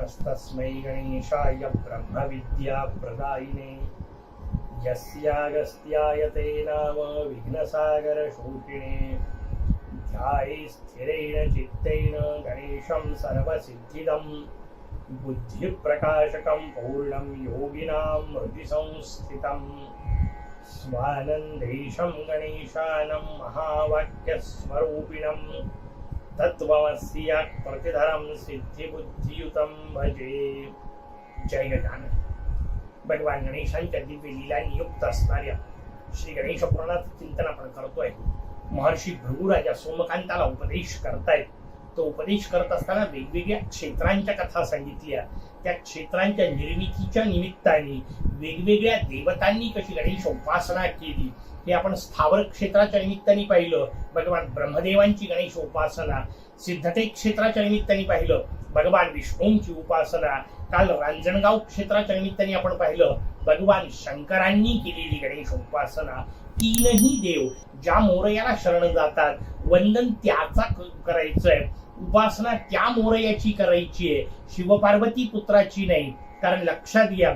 नमस्तस्मै गणेशाय ब्रह्मविद्याप्रदायिने यस्यागस्त्याय ते नाम विघ्नसागरशोषिणे ध्याये स्थिरेण चित्तेन गणेशं सर्वसिद्धिदं बुद्धिप्रकाशकं पूर्णं योगिनां हृदिसंस्थितं स्वानन्देशं गणेशानं महावाक्यस्वरूपिणं तत्त्वमस्य प्रतिधरं सिद्धिबुद्धियुतं भजे. जय गजानन. भगवान गणेशांच्या दिव्य लीला नियुक्त असणाऱ्या श्री गणेश पुराणाचं चिंतन आपण करतोय. महर्षी भृगुराजा सोमकांताला उपदेश करतायत. तो उपदेश करत असताना वेगवेगळ्या क्षेत्रांच्या कथा सांगितल्या. त्या क्षेत्रांच्या निर्मितीच्या निमित्ताने वेगवेगळ्या देवतांनी कशी गणेश उपासना केली हे आपण स्थावर क्षेत्राच्या निमित्ताने पाहिलं. भगवान ब्रह्मदेवांची गणेश उपासना, सिद्धते क्षेत्राच्या निमित्ताने पाहिलं भगवान विष्णूंची उपासना. काल रांजणगाव क्षेत्राच्या निमित्ताने आपण पाहिलं भगवान शंकरांनी केलेली गणेश उपासना. तीनही देव ज्या मोरयाला शरण जातात, वंदन त्याचा करायचंय, उपासना त्या मोरयाची करायची आहे, शिवपार्वती पुत्राची नाही. कारण लक्षात घ्या,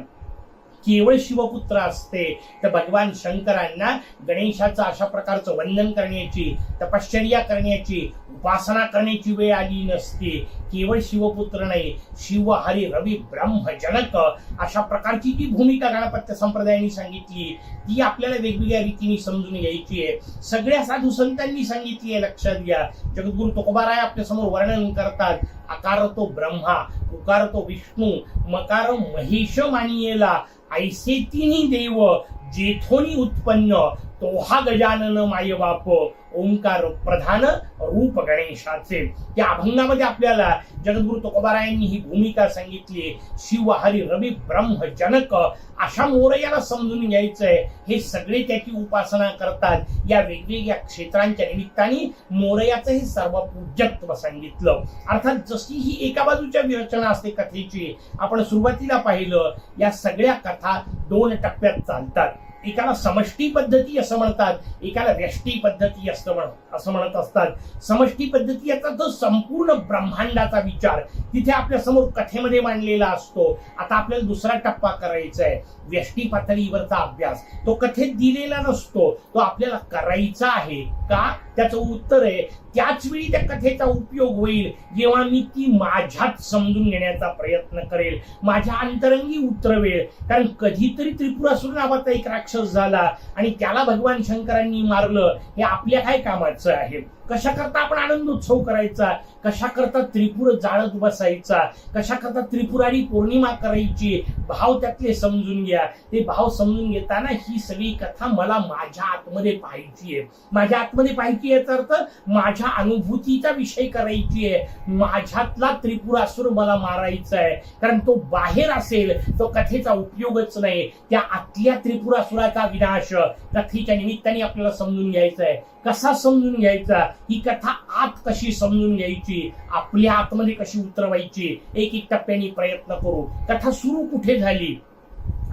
केवळ शिवपुत्र असते तर भगवान शंकरांना गणेशाचं अशा प्रकारचं वंदन करण्याची, तपश्चर्या करण्याची, उपासना करण्याची वेळ आली नसते. केवळ शिवपुत्र नाही, शिव हरी रवी ब्रह्म जनक अशा प्रकारची जी भूमिका गणपत्य संप्रदायाने सांगितली ती आपल्याला वेगवेगळ्या रीतीने समजून घ्यायची आहे. सगळ्या साधू संतांनी सांगितली आहे. लक्षात घ्या, जगद्गुरु तुकोबाराय आपल्या समोर वर्णन करतात. आकार तो ब्रह्मा, उकार तो विष्णू, मकार महेश मानियेला, ऐसे तिन्ही देव जेथोनी उत्पन्न, तोहा गजानन माय बाप, ओंकार प्रधान रूप गणेशाचे. त्या अभंगामध्ये आपल्याला जगद्गुरु तुकोबारायांनी ही भूमिका सांगितली. शिव हरी रवी ब्रह्म जनक अशा मोरयाला समजून घ्यायचंय. हे सगळे त्याची उपासना करतात. या वेगवेगळ्या क्षेत्रांच्या निमित्ताने मोरयाचं हे सर्व पूज्यत्व सांगितलं. अर्थात जशी ही एका बाजूच्या विरचना असते कथेची, आपण सुरुवातीला पाहिलं या सगळ्या कथा दोन टप्प्यात चालतात. एकाला समष्टी पद्धती असं म्हणतात, एकाला व्यष्टी पद्धती असं म्हणत असतात. समष्टी पद्धती याचा जो संपूर्ण ब्रह्मांडाचा विचार तिथे आपल्या समोर कथेमध्ये मांडलेला असतो. आता आपल्याला दुसरा टप्पा करायचा आहे, व्यष्टी पातळीवरचा अभ्यास. तो कथेत दिलेला नसतो, तो आपल्याला करायचा आहे. का? त्याचं उत्तर आहे त्याच वेळी त्या कथेचा उपयोग होईल जेव्हा मी ती माझ्यात समजून घेण्याचा प्रयत्न करेल, माझ्या अंतरंगी उतरवेल. कारण कधीतरी त्रिपुरासुर नावाचा एक राक्षस झाला आणि त्याला भगवान शंकरांनी मारलं. हे आपल्या काय कामाचं आहे? कशा करता आपण आनंदोत्सव करायचा, कशा करता त्रिपुर जाळत बसायचा, कशा करता त्रिपुरारी पौर्णिमा करायची, भाव त्यातले समजून घ्या. ते भाव समजून घेताना ही सगळी कथा मला माझ्या आतमध्ये पाहायची आहे. माझ्या आतमध्ये पाहायची याचा अर्थ माझ्या अनुभूतीचा विषय करायची आहे. माझ्यातला त्रिपुरासुर मला मारायचा आहे. कारण तो बाहेर असेल तो कथेचा उपयोगच नाही. त्या आतल्या त्रिपुरासुराचा विनाश कथेच्या निमित्ताने आपल्याला समजून घ्यायचा आहे. कसा समजून घ्यायचा? ही कथा आत कशी समजून घ्यायची, आपल्या आतमध्ये कशी उतरवायची, एक एक टप्प्याने प्रयत्न करू. कथा सुरू कुठे झाली?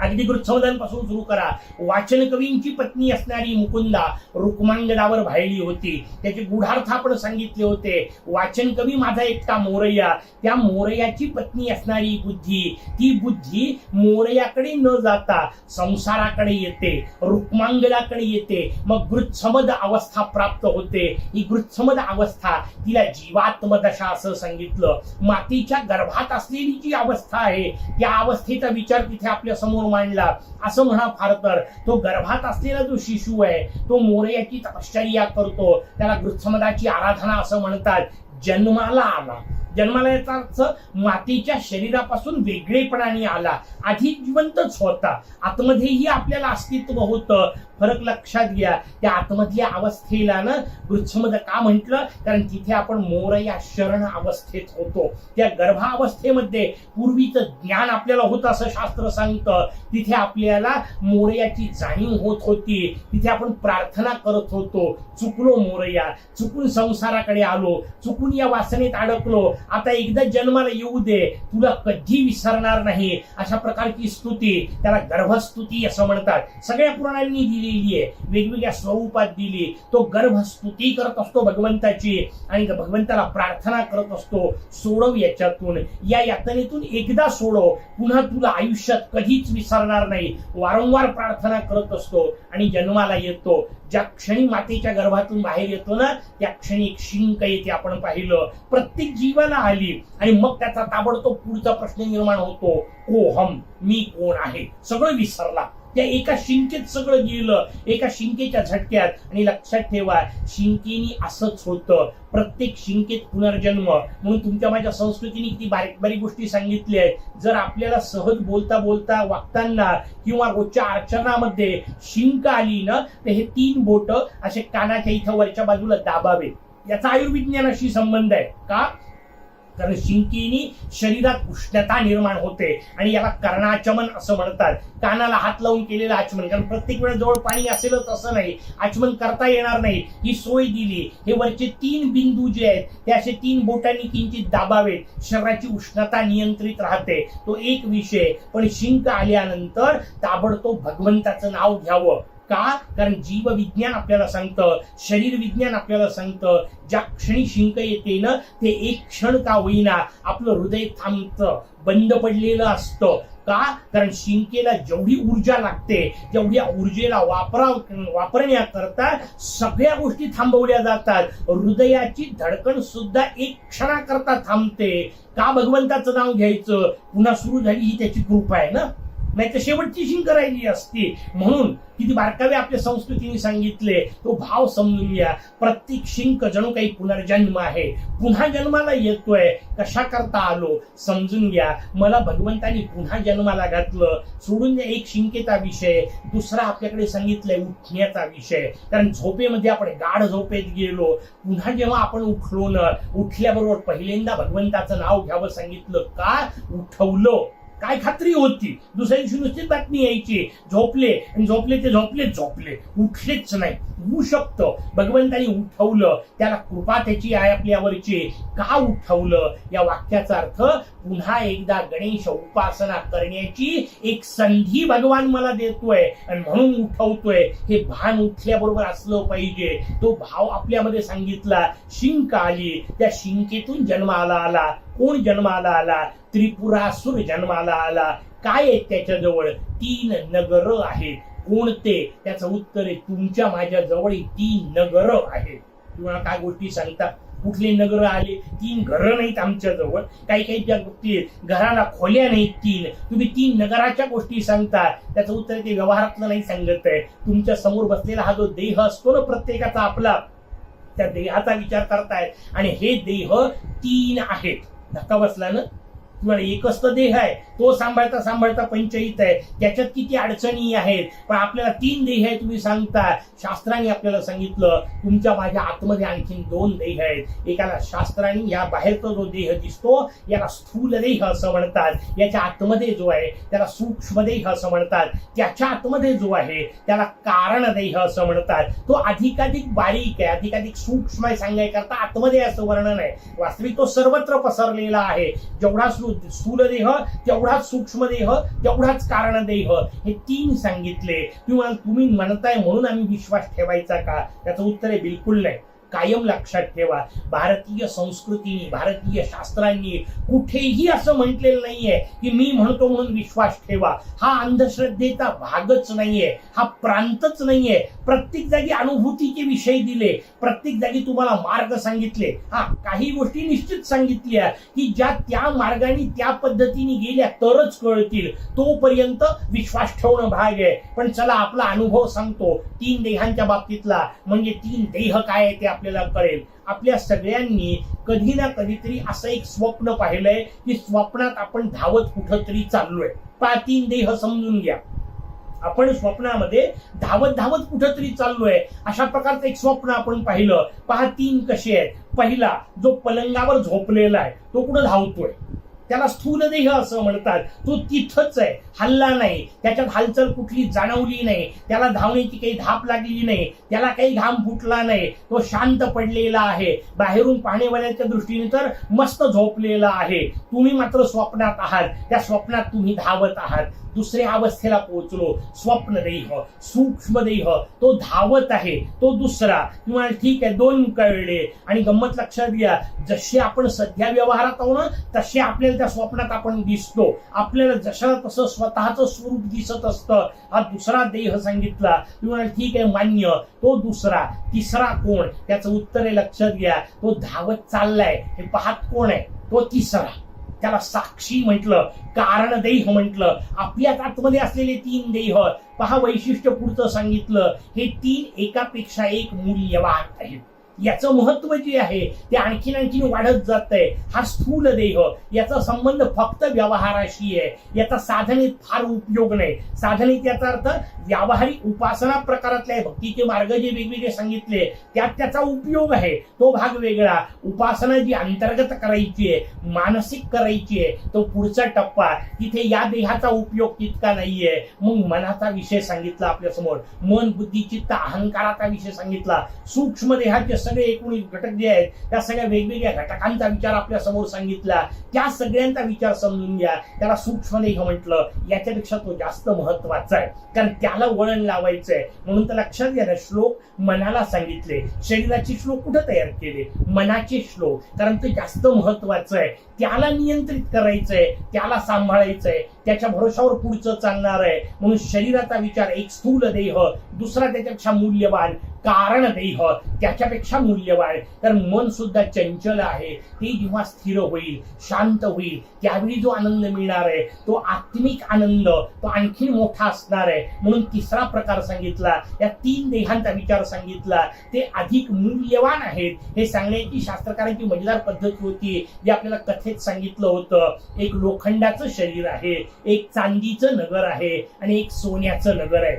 अगदी गृत्सवदांपासून सुरू करा. वाचन कवींची पत्नी असणारी मुकुंदा रुक्मांगदावर भाळली होती. त्याचे गूढार्थ आपण सांगितले होते. वाचन कवी माझा एकटा मोरया, त्या मोरयाची पत्नी असणारी बुद्धी, ती बुद्धी मोरयाकडे न जाता संसाराकडे येते, रुक्मांगदाकडे येते. मग गृत्समद अवस्था प्राप्त होते. ही गृत्समद अवस्था तिला जीवात्मदशा असं सांगितलं. मातेच्या गर्भात असलेली जी अवस्था आहे त्या अवस्थेचा विचार तिथे आपल्या समोर मांडला. असं म्हणा फार तर तो गर्भात असलेला जो शिशु आहे तो मोरयाची तपश्चर्या करतो. त्याला गृत्समदाची आराधना असं म्हणतात. जन्माला आला, जन्माला याचा अर्थ मातेच्या शरीरापासून वेगळेपणाने आला. आधी जिवंतच होता, आतमध्येही आपल्याला अस्तित्व होतं. फरक लक्षात घ्या. त्या आतमधल्या अवस्थेला ना गृत्समद का म्हटलं? कारण तिथे आपण मोरया शरण अवस्थेत होतो. त्या गर्भावस्थेमध्ये पूर्वीचं ज्ञान आपल्याला होतं असं शास्त्र सांगतं. तिथे आपल्याला मोरयाची जाणीव होत होती. तिथे आपण प्रार्थना करत होतो. चुकलो मोरया, चुकून संसाराकडे आलो, चुकून या वासनेत अडकलो, आता एकदा जन्माला येऊ दे, तुला कधी विसरणार नाही. अशा प्रकारची स्तुती, त्याला गर्भस्तुती असं म्हणतात. सगळ्या पुराणांनी दिली दिलेली आहे, वेगवेगळ्या स्वरूपात दिली. तो गर्भ स्तुती करत असतो भगवंताची आणि भगवंताला प्रार्थना करत असतो, सोडव याच्यातून, या यातनेतून एकदा सोडव, पुन्हा तुला आयुष्यात कधीच विसरणार नाही. वारंवार प्रार्थना करत असतो आणि जन्माला येतो. ज्या क्षणी मातेच्या गर्भातून बाहेर येतो ना, त्या क्षणी एक शिंक येते, आपण पाहिलं, प्रत्येक जीवाला आली. आणि मग त्याचा ताबडतोब पुढचा प्रश्न निर्माण होतो, कोहम, मी कोण आहे, सगळं विसरला. त्या एका शिंकेत सगळं गेलं, एका शिंकेच्या झटक्यात. आणि लक्षात ठेवा, शिंकेनी असंच होतं, प्रत्येक शिंकेत पुनर्जन्म. म्हणून तुमच्या माझ्या संस्कृतीने किती बारीक बारीक गोष्टी सांगितल्या आहेत. जर आपल्याला सहज बोलता बोलता वागताना किंवा रोजच्या अर्चनामध्ये शिंक आली ना, तर हे 3 बोट असे कानाच्या इथं वरच्या बाजूला दाबावे. याचा आयुर्विज्ञानाशी संबंध आहे. का? कारण शिंकेनी शरीरात उष्णता निर्माण होते आणि याला कर्णाचमन असं म्हणतात. कानाला हात लावून केलेलं आचमन. कारण प्रत्येक वेळेस जवळ पाणी असेलच असं नाही, आचमन करता येणार नाही, ही सोय दिली. हे वरचे 3 बिंदू जे आहेत ते असे 3 बोटांनी किंचित दाबावेत, शरीराची उष्णता नियंत्रित राहते. तो एक विषय. पण शिंक आल्यानंतर ताबडतोब भगवंताचं नाव घ्यावं. का? कारण जीव विज्ञान आपल्याला सांगतं, शरीर विज्ञान आपल्याला सांगतं, ज्या क्षणी शिंक येते ना, ते एक क्षण का होईना आपलं हृदय थांबतं, बंद पडलेलं असतं. का? कारण शिंकेला जेवढी ऊर्जा लागते, जेवढ्या ऊर्जेला वापरण्याकरता सगळ्या गोष्टी थांबवल्या जातात. हृदयाची धडकण सुद्धा एक क्षणाकरता थांबते. का? भगवंताचं नाव घ्यायचं, पुन्हा सुरू झाली, ही त्याची कृपा आहे ना, नाही तर शेवटची शिंक राहिली असती. म्हणून किती बारकावे आपल्या संस्कृतीने सांगितले. तो भाव समजून घ्या. प्रत्येक शिंक जणू काही पुनर्जन्म आहे, पुन्हा जन्माला येतोय. कशा करता आलो समजून घ्या. मला भगवंतानी पुन्हा जन्माला घातलं. सोडून द्या एक शिंकेचा विषय. दुसरा आपल्याकडे सांगितलंय उठण्याचा विषय. कारण झोपेमध्ये आपण गाढ झोपेत गेलो, पुन्हा जेव्हा आपण उठलो ना, उठल्याबरोबर पहिल्यांदा भगवंताचं नाव घ्यावं सांगितलं. का? उठवलं, काय खात्री होती? दुसऱ्या दिवशी नुसतीच बातमी यायची, झोपले आणि झोपले ते झोपले, उठलेच नाही. होऊ शकतं भगवंतानी उठवलं, त्याला कृपा त्याची आहे आपल्यावरची. का उठवलं? या वाक्याचा अर्थ पुन्हा एकदा गणेश उपासना करण्याची एक संधी भगवान मला देतोय आणि म्हणून उठवतोय. हे भान उठल्याबरोबर असलं पाहिजे. तो भाव आपल्यामध्ये सांगितला. शिंक आली, त्या शिंकेतून जन्माला आला. कोण जन्माला आला? त्रिपुरासुर जन्माला आला. काय आहेत त्याच्याजवळ? 3 नगर आहेत. कोणते? त्याचं उत्तर आहे, तुमच्या माझ्या जवळ 3 नगर आहेत. तुम्हाला काय गोष्टी सांगतात? कुठले नगर आले? 3 घरं नाहीत आमच्या जवळ. काही काही ज्या गोष्टी, घराला खोल्या नाहीत 3, तुम्ही 3 नगराच्या गोष्टी सांगता. त्याचं उत्तर ते व्यवहारातलं नाही सांगत आहे. तुमच्या समोर बसलेला हा जो देह असतो ना प्रत्येकाचा आपला, त्या देहाचा विचार करतायत. आणि हे देह 3 आहेत. धक्का बसला ना? तुम्हाला एकच तर देह आहे, तो सांभाळता सांभाळता पंचहित आहे, त्याच्यात किती अडचणी आहेत. पण आपल्याला 3 देह आहे तुम्ही सांगता. शास्त्राने आपल्याला सांगितलं तुमच्या माझ्या आतमध्ये आणखीन 2 देह आहेत. एकाला शास्त्राने या बाहेरचा जो देह दिसतो याला स्थूल देह असं म्हणतात. याच्या आतमध्ये जो आहे त्याला सूक्ष्म देह असं म्हणतात. त्याच्या आतमध्ये जो आहे त्याला कारण देह असं म्हणतात. तो अधिकाधिक बारीक आहे, अधिकाधिक सूक्ष्म आहे सांगायकरता आतमध्ये असं वर्णन आहे. वास्तविक तो सर्वत्र पसरलेला आहे. जेवढा स्थूल देह तेवढाच सूक्ष्म देह, तेवढाच कारण देह. हे 3 सांगितले. तुम्ही म्हणताय म्हणून आम्ही विश्वास ठेवायचा का? त्याचं उत्तर आहे बिलकुल नाही. कायम लक्षात ठेवा, भारतीय संस्कृतीने, भारतीय शास्त्रांनी कुठेही असं म्हटलेलं नाहीये की मी म्हणतो म्हणून विश्वास ठेवा. हा अंधश्रद्धेचा भागच नाहीये, हा प्रांतच नाहीये. प्रत्येक जागी अनुभूतीचे विषय दिले, प्रत्येक जागी तुम्हाला मार्ग सांगितले. हा, काही गोष्टी निश्चित सांगितल्या की ज्या त्या मार्गाने त्या पद्धतीने गेल्या तरच कळतील. तोपर्यंत विश्वास ठेवणं भाग आहे. पण चला आपला अनुभव सांगतो 3 देहांच्या बाबतीतला, म्हणजे 3 देह काय आहे ते आपल्याला कळेल. आपल्या सगळ्यांनी कधी ना कधीतरी असं एक स्वप्न पाहिलंय की स्वप्नात आपण धावत कुठंतरी चाललोय. 3 देह समजून घ्या. आपण स्वप्नामध्ये धावत धावत कुठंतरी चाललोय, अशा प्रकारचं एक स्वप्न आपण पाहिलं. 3 कसे आहेत? पहिला जो पलंगावर झोपलेला आहे तो कुठं धावतोय? त्याला स्थूल देह असं म्हणतात. तो तिथंच आहे, हल्ला नाही, त्याच्यात हालचाल कुठली जाणवली नाही, त्याला धावण्याची काही धाप लागली नाही, त्याला काही घाम फुटला नाही, तो शांत पडलेला आहे. बाहेरून पाहणेवाल्याच्या दृष्टीने तर मस्त झोपलेला आहे. तुम्ही मात्र स्वप्नात आहात, त्या स्वप्नात तुम्ही धावत आहात. दुसऱ्या अवस्थेला पोहोचलो. स्वप्नदेह, सूक्ष्मदेह, तो धावत आहे, तो दुसरा. तुम्हाला ठीक आहे, दोन कळले. आणि गंमत लक्षात घ्या, जसे आपण सध्या व्यवहारात आहो ना, तसे आपल्याला त्या स्वप्नात आपण दिसतो. आपल्याला जसं तसं स्वतःचं स्वरूप दिसत असतं. हा दुसरा देह सांगितला. तुम्हाला ठीक आहे, मान्य. तो दुसरा. तिसरा कोण? त्याचं उत्तर आहे, लक्षात घ्या, तो धावत चाललाय, हे पाहत कोण आहे? तो तिसरा. त्याला साक्षी म्हटलं, कारण देह म्हटलं. आपल्याच आतमध्ये असलेले तीन देह पहा, वैशिष्ट्य पुढचं सांगितलं. हे तीन एकापेक्षा एक मूल्यवान आहेत. याचं महत्व जे आहे ते आणखीन वाढत जात आहे. हा स्थूल देह, याचा संबंध फक्त व्यवहाराशी आहे. याचा साधनेत फार उपयोग नाही. साधनेत याचा अर्थ व्यावहारिक उपासना प्रकारातले भक्तीचे मार्ग जे वेगवेगळे सांगितले त्यात त्याचा उपयोग आहे, तो भाग वेगळा. उपासना जी अंतर्गत करायची आहे, मानसिक करायची आहे, तो पुढचा टप्पा. तिथे या देहाचा उपयोग तितका नाहीये. मग मनाचा विषय सांगितला आपल्या समोर. मन, बुद्धी, चित्त, अहंकाराचा विषय सांगितला. सूक्ष्म देहाचे सगळे 19 घटक जे आहेत त्या सगळ्या वेगवेगळ्या घटकांचा विचार आपल्या समोर सांगितला. त्या सगळ्यांचा विचार समजून घ्या. त्याला सूक्ष्म देह म्हटलं. याच्यापेक्षा तो जास्त महत्वाचा आहे, कारण त्याला वळण लावायचंय. म्हणून तर लक्षात घ्या ना, श्लोक मनाला सांगितले. शरीराचे श्लोक कुठे तयार केले? मनाचे श्लोक. कारण ते जास्त महत्वाचं आहे. त्याला नियंत्रित करायचंय, त्याला सांभाळायचंय, त्याच्या भरोशावर पुढचं चालणार आहे. म्हणून शरीराचा विचार, एक स्थूल देह, दुसरा त्याच्यापेक्षा मूल्यवान कारण देह, त्याच्यापेक्षा मूल्यवान. कारण मन सुद्धा चंचल आहे. ते जेव्हा स्थिर होईल, शांत होईल, त्यावेळी जो आनंद मिळणार आहे तो आत्मिक आनंद, तो आणखी मोठा असणार आहे. म्हणून तिसरा प्रकार सांगितला. या तीन देहांचा विचार सांगितला. ते अधिक मूल्यवान आहेत हे सांगण्याची शास्त्रकारांची मजेदार पद्धत होती, जी आपल्याला कथेत सांगितलं होतं. एक लोखंडाचं शरीर आहे, एक चांदीचं नगर आहे आणि एक सोन्याचं नगर आहे.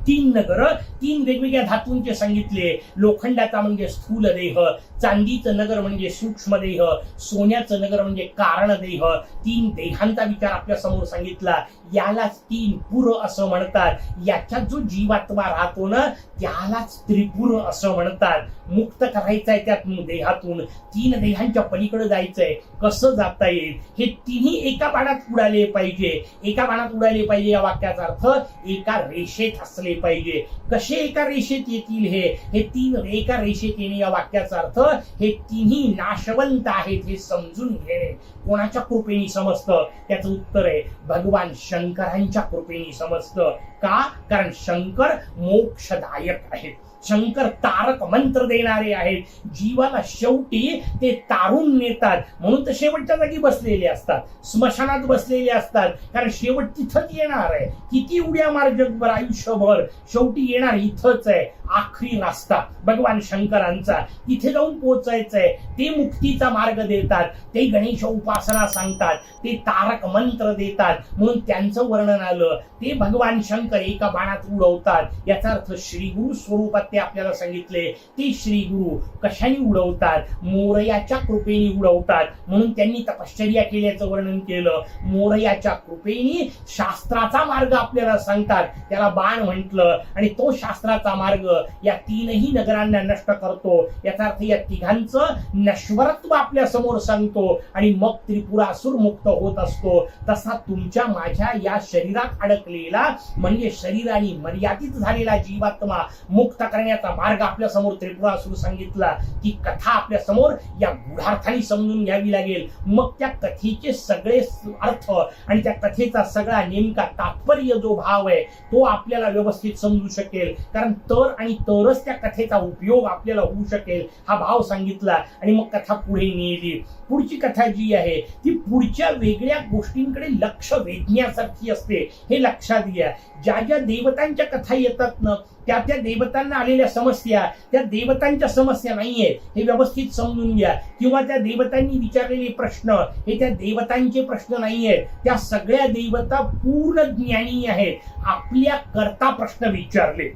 तीन नगर, तीन वेगवेगळ्या धातूंचे सांगितले. लोखंडाचा म्हणजे स्थूल देह, चांदीचं नगर म्हणजे सूक्ष्म देह, सोन्याचं नगर म्हणजे कारण देह. तीन देहांचा विचार आपल्या समोर सांगितला. यालाच तीन पुर असं म्हणतात. याच्यात जो जीवात्मा राहतो ना, त्यालाच त्रिपुर असं म्हणतात. मुक्त करायचंय त्या देहातून, तीन देहांच्या पलीकडे जायचंय. कसं जाता येईल? हे तिन्ही एका बाणात उडाले पाहिजे. एका बाणात उडाले पाहिजे या वाक्याचा अर्थ एका रेषेत असले पाहिजे. कसे एका रेषेत येतील? हे तीन एका रेषेत येणे या वाक्याचा अर्थ हे तिन्ही नाशवंत आहेत हे समजून घेणे. कोणाच्या कृपेने समजतं? त्याचं उत्तर आहे भगवान शंकरांच्या कृपेने समजतं. का? कारण शंकर मोक्षदायक आहेत. शंकर तारक मंत्र देणारे आहेत. जीवाला शेवटी ते तारून नेतात. म्हणून तर शेवटच्या जागी बसलेले असतात, स्मशानात बसलेले असतात. कारण शेवट तिथंच येणार आहे. किती उड्या मार जगभर आयुष्यभर, शेवटी येणार इथंच आहे. आखरी रस्ता भगवान शंकरांचा, तिथे जाऊन पोहोचायचंय. ते मुक्तीचा मार्ग देतात, ते गणेश उपासना सांगतात, ते तारक मंत्र देतात. म्हणून त्यांचं वर्णन आलं. ते भगवान शंकर एका बाणात उडवतात. याचा अर्थ श्रीगुरु स्वरूपात ते आपल्याला सांगितले. ते श्रीगुरु कशाने उडवतात? मोरयाच्या कृपेने उडवतात. म्हणून त्यांनी तपश्चर्या केल्याचं वर्णन केलं. मोरयाच्या कृपेने शास्त्राचा मार्ग आपल्याला सांगतात. त्याला बाण म्हटलं. आणि तो शास्त्राचा मार्ग या तीनही नगरांना नष्ट करतो. याचा अर्थ या तिघांचं नश्वरत्व आपल्या समोर सांगतो आणि मग त्रिपुरासुर मुक्त होत असतो. तसा तुमच्या माझ्या या शरीरात अडकलेला म्हणजे शरीराने मर्यादित झालेला जीवात्मा मुक्त करण्याचा मार्ग आपल्या समोर त्रिपुरासुर सांगितला. ती कथा आपल्या समोर या गूढार्थाने समजून घ्यावी लागेल. मग त्या कथेचे सगळे अर्थ आणि त्या कथेचा सगळा नेमका तात्पर्य जो भाव आहे तो आपल्याला व्यवस्थित समजू शकेल. कारण तर आणि तरच त्या कथेचा उपयोग आपल्याला होऊ शकेल हा भाव सांगितला. आणि मग कथा पुढे नेली. पुढची कथा जी आहे ती पुढच्या वेगळ्या गोष्टींकडे लक्ष वेधण्यासारखी असते. हे लक्षात घ्या. ज्या ज्या देवतांच्या कथा येतात ना, त्या त्या देवतांना आलेल्या समस्या त्या देवतांच्या समस्या नाहीयेत हे व्यवस्थित समजून घ्या. किंवा त्या देवतांनी विचारलेले प्रश्न हे त्या देवतांचे प्रश्न नाहीयेत. त्या सगळ्या देवता पूर्ण ज्ञानी आहेत. आपल्या करता प्रश्न विचारले.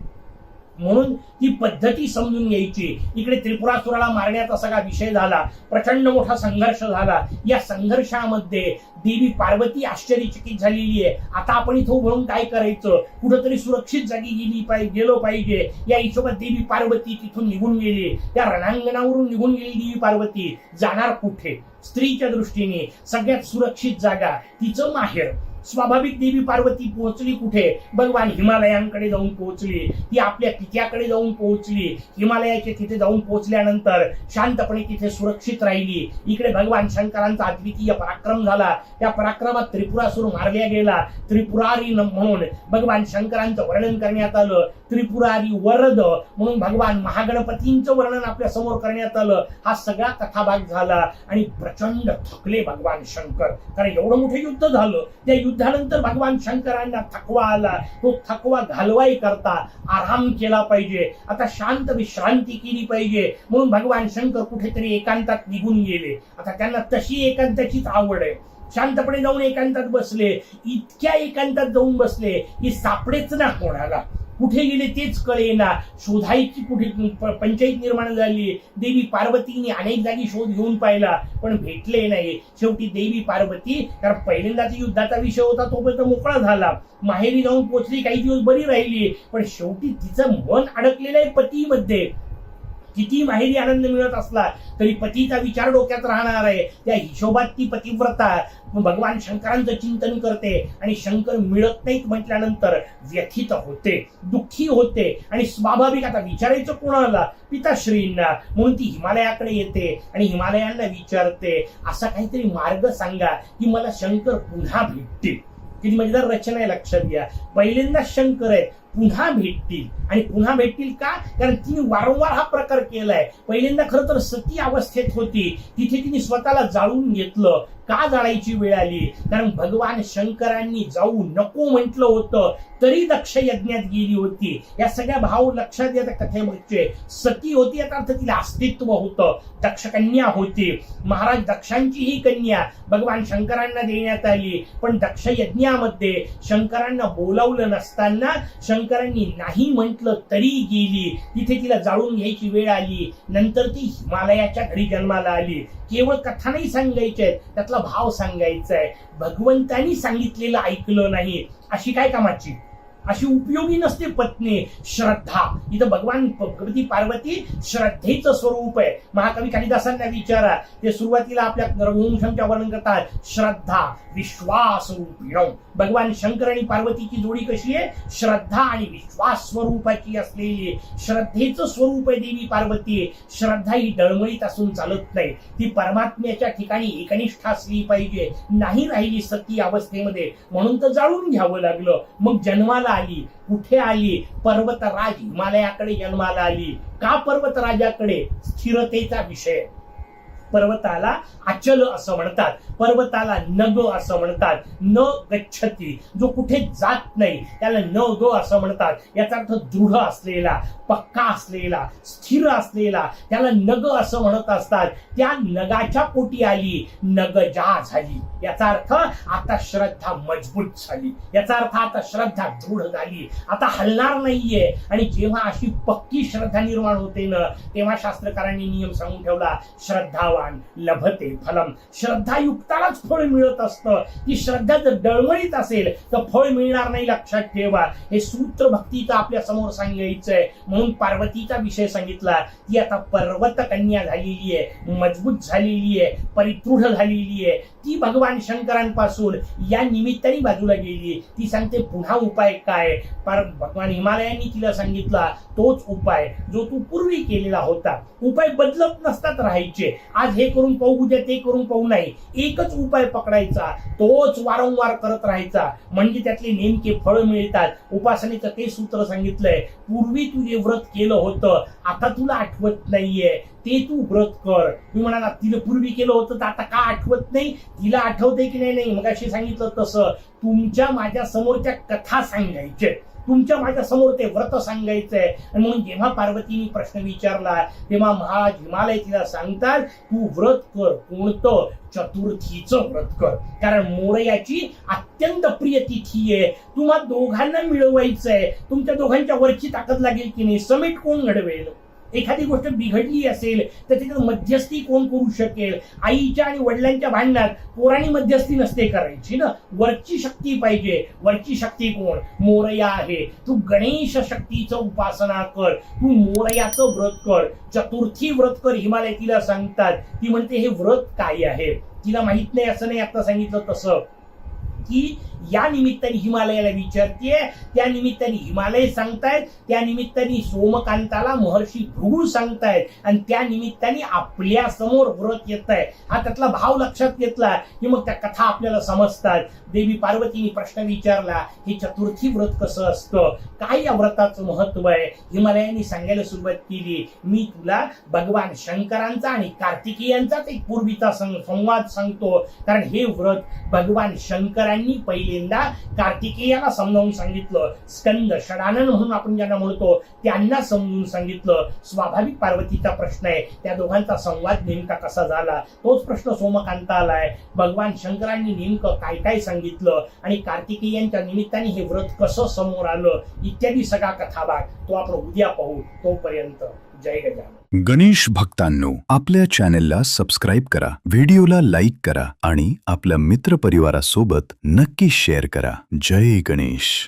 म्हणून ती पद्धती समजून घ्यायची. इकडे त्रिपुरासुराला मारण्याचा सगळा विषय झाला, प्रचंड मोठा संघर्ष झाला. या संघर्षामध्ये देवी पार्वती आश्चर्यचकित झालेली आहे. आता आपण इथं उभं काय करायचं, कुठंतरी सुरक्षित जागी गेलो पाहिजे. या हिशोबात देवी पार्वती तिथून निघून गेली. त्या रणांगणावरून निघून गेली देवी पार्वती. जाणार कुठे? स्त्रीच्या दृष्टीने सगळ्यात सुरक्षित जागा तिचं माहेर. स्वाभाविक देवी पार्वती पोहोचली कुठे? भगवान हिमालयांकडे जाऊन पोहोचली. ती आपल्या पित्याकडे जाऊन पोहोचली. हिमालयाच्या तिथे जाऊन पोहोचल्यानंतर शांतपणे तिथे सुरक्षित राहिली. इकडे भगवान शंकरांचा अद्वितीय पराक्रम झाला. त्या पराक्रमात त्रिपुरासुर मारल्या गेला. त्रिपुरारी म्हणून भगवान शंकरांचं वर्णन करण्यात आलं. त्रिपुरारी वरद म्हणून भगवान महागणपतींचं वर्णन आपल्या समोर करण्यात आलं. हा सगळा कथाभाग झाला आणि प्रचंड थकले भगवान शंकर, कारण एवढं मोठं युद्ध झालं. त्या युद्धानंतर भगवान शंकरांना थकवा आला. तो थकवा घालवाई करता आराम केला पाहिजे, आता शांत विश्रांती केली पाहिजे, म्हणून भगवान शंकर कुठेतरी एकांतात निघून गेले. आता त्यांना तशी एकांताचीच आवड आहे. शांतपणे जाऊन एकांतात बसले. इतक्या एकांतात जाऊन बसले की सापडेच ना कोणाला. कुठे गेले तेच कळेना. शोधायची कुठे पंचायत निर्माण झाली. देवी पार्वतीने अनेक जागी शोध घेऊन पाहिला पण भेटले नाही. शेवटी देवी पार्वती, कारण पहिल्यांदाच युद्धाचा विषय होता, तोपर्यंत मोकळा झाला. माहेरी जाऊन पोहोचली, काही दिवस बरी राहिली, पण शेवटी तिचं मन अडकलेलं आहे पतीमध्ये. किती माहेरी आनंद मिळत असला तरी पतीचा विचार डोक्यात राहणार आहे. त्या हिशोबात ती पतिव्रता भगवान शंकरांचं चिंतन करते आणि शंकर मिळत नाहीत म्हटल्यानंतर व्यथित होते, दुःखी होते. आणि स्वाभाविक आता विचारायचं कोणाला? पिताश्रींना. म्हणून ती हिमालयाकडे येते आणि हिमालयांना विचारते, असा काहीतरी मार्ग सांगा की मला शंकर पुन्हा भेटतील. किती मजेदार रचना आहे, लक्षात घ्या. पहिल्यांदा शंकर आहे, पुन्हा भेटतील. आणि पुन्हा भेटतील का? कारण तिने वारंवार हा प्रकार केलाय. पहिल्यांदा खरं तर सती अवस्थेत होती, तिथे तिने स्वतःला जाळून घेतलं. का जाळायची वेळ आली? कारण भगवान शंकरांनी जाऊ नको म्हटलं होतं तरी दक्ष यज्ञात गेली होती. या सगळ्या भाव लक्षात येतात कथेमध्ये. सती होती याचा अर्थ तिला अस्तित्व होतं. दक्ष कन्या होती. महाराज दक्षांची ही कन्या भगवान शंकरांना देण्यात आली, पण दक्ष यज्ञामध्ये शंकरांना बोलावलं नसताना शंकरांनी नाही म्हटलं तरी गेली. तिथे तिला जाळून घ्यायची वेळ आली. नंतर ती हिमालयाच्या घरी जन्माला आली. केवळ कथा नाही सांगायच्या, त्यातला भाव सांगायचा आहे. भगवंतानी सांगितलेलं ऐकलं नाही, अशी काय कामाची? अशी उपयोगी नसते पत्नी. श्रद्धा, इथं भगवान भगवती पार्वती श्रद्धेचं स्वरूप आहे. महाकवी कालिदासांना विचारा, ते सुरुवातीला आपल्या रघुवंशमच्या वर्णन करतात, श्रद्धा विश्वास रूपिणं. भगवान शंकर आणि पार्वतीची जोडी कशी आहे? श्रद्धा आणि विश्वास स्वरूपाची असलेली. श्रद्धेचं स्वरूप आहे देवी पार्वती. श्रद्धा ही डळमळीत असून चालत नाही, ती परमात्म्याच्या ठिकाणी एकनिष्ठ असली पाहिजे. नाही राहिली सती अवस्थेमध्ये, म्हणून तर जाळून घ्यावं लागलं. मग जन्माला आली. कुठे आली? पर्वतराज हिमालयाकडे जन्माला आली. का पर्वतराजाकडे? स्थिरतेचा विषय. पर्वताला अचल असं म्हणतात, पर्वताला नग असं म्हणतात. न गच्छती, जो कुठे जात नाही त्याला न ग असं म्हणतात. याचा अर्थ दृढ असलेला, पक्का असलेला, स्थिर असलेला, त्याला नग असं म्हणत असतात. त्या नगाच्या पोटी आली, नगजा झाली. याचा अर्थ आता श्रद्धा मजबूत झाली. याचा अर्थ आता श्रद्धा दृढ झाली, आता हलणार नाहीये. आणि जेव्हा अशी पक्की श्रद्धा निर्माण होते ना, तेव्हा शास्त्रकारांनी नियम सांगून ठेवला, श्रद्धावान लभते फलम. श्रद्धायुक्तालाच फळ मिळत असतं. ती श्रद्धा जर डळमळीत असेल तर फळ मिळणार नाही, लक्षात ठेवा. हे सूत्र भक्तीचं आपल्या समोर सांगायचंय. म्हणून पार्वतीचा विषय सांगितला. ती आता पर्वत कन्या झालेली आहे, मजबूत झालेली आहे, परितृढ झालेली आहे. ती भगवान शंकरांपासून या निमित्ताने बाजूला गेली. ती सांगते पुन्हा उपाय काय? भगवान हिमालयांनी तिला सांगितला तोच उपाय जो तू पूर्वी केलेला होता. उपाय बदलत नसतात राहायचे. आज हे करून पाहू, उद्या ते करून पाहू नाही. एकच उपाय पकडायचा, तोच वारंवार करत राहायचा, म्हणजे त्यातले नेमके फळ मिळतात. उपासनेचं ते सूत्र सांगितलंय. पूर्वी तू जे व्रत केलं होतं आता तुला आठवत नाहीये, ते तू व्रत कर. तुम्ही म्हणाला तिला पूर्वी केलं होतं तर आता का आठवत नाही, तिला आठवते की नाही. मग अशी सांगितलं तसं तुमच्या माझ्या समोरच्या कथा सांगायच्या, तुमच्या माझ्या समोर ते व्रत सांगायचंय. आणि म्हणून जेव्हा पार्वतीने प्रश्न विचारला तेव्हा महाराज हिमालय तिला सांगतात तू व्रत कर. कोणतं? चतुर्थीचं व्रत कर. कारण मोरयाची अत्यंत प्रिय तिथी आहे. तुम्हा दोघांना मिळवायचंय. तुमच्या दोघांच्या वरची ताकद लागेल की नाही. समेट कोण घडवेल? एखादी गोष्ट बिघडली असेल तर त्याच्यात मध्यस्थी कोण करू शकेल? आईच्या आणि वडिलांच्या भांडणात पोरांनी मध्यस्थी नसते करायची ना. वरची शक्ती पाहिजे. वरची शक्ती कोण? मोरया आहे. तू गणेश शक्तीचं उपासना कर. तू मोरयाचं व्रत कर. चतुर्थी व्रत कर हिमालय तिला सांगतात. ती म्हणते हे व्रत काय आहे? तिला माहित नाही असं नाही. आता सांगितलं तसं की या निमित्ताने हिमालयाला विचारतीये. त्या निमित्ताने हिमालय सांगतायत. त्या निमित्ताने सोमकांताला महर्षी भृगू सांगतायत. आणि त्या निमित्ताने आपल्या समोर व्रत येत आहे. हा त्यातला भाव लक्षात घेतला की मग त्या कथा आपल्याला समजतात. देवी पार्वतीने प्रश्न विचारला हे चतुर्थी व्रत कसं असतं, काय या व्रताचं महत्व आहे. हिमालयाने सांगायला सुरुवात केली. मी तुला भगवान शंकरांचा आणि कार्तिकेयांचाच एक पूर्वीचा संवाद सांगतो. कारण हे व्रत भगवान शंकरांनी पहिल्यांदा कार्तिकेयाला समजावून सांगितलं. स्कंद षडानन म्हणून आपण ज्यांना म्हणतो त्यांना समजून सांगितलं. स्वाभाविक पार्वतीचा प्रश्न आहे त्या दोघांचा संवाद नेमका कसा झाला तोच प्रश्न सोमकांताला आहे. भगवान शंकरांनी नेमकं काय काय सांगितलं आणि कार्तिकेयांच्या निमित्ताने हे व्रत कसं समोर आलं इत्यादी सगळा कथाभाग तो आपण उद्या पाहू. तोपर्यंत जय गजानन. गणेश भक्तांनो, आपल्या चॅनेलला सबस्क्राईब करा, व्हिडिओला लाईक करा आणि आपल्या मित्रपरिवारासोबत नक्की शेअर करा. जय गणेश.